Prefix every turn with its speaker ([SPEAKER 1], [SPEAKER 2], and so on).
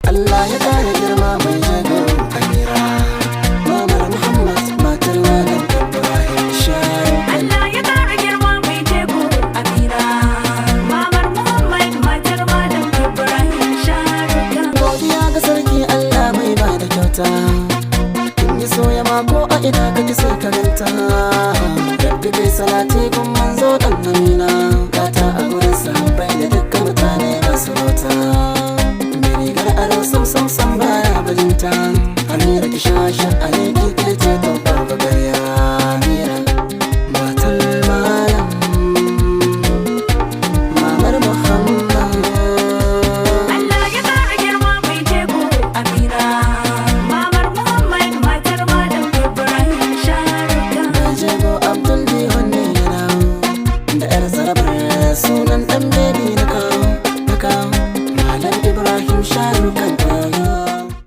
[SPEAKER 1] Allah ya kara girma mai jego Amira, mamar Muhammad matar Malam Ibrahim Sharukan.
[SPEAKER 2] Allah ya kara girma mai jego Amira, mamar Muhammad matar Malam Ibrahim Sharukan.
[SPEAKER 1] Godiya ga sarki Allah mai ba da kyauta, in yi soya mako a ina kake sai karanta. Rabbi kai salati kun manzo dan Amina, gata a gurin sahabbai da dukkan mutane masu bauta. Sam baya bajinta, Amira ki shasha a yanki kirce to babu gaya. Amira matar Malam, mamar Muhammad.
[SPEAKER 2] Allah ya kara girma mai jego Amira, mamar Muhammad matar Malam Ibrahim Sharukan.
[SPEAKER 1] Da jego Abdul Bihon ne yana da yar zarabar sunan dan bebi na kawo Malam Ibrahim Sharukan.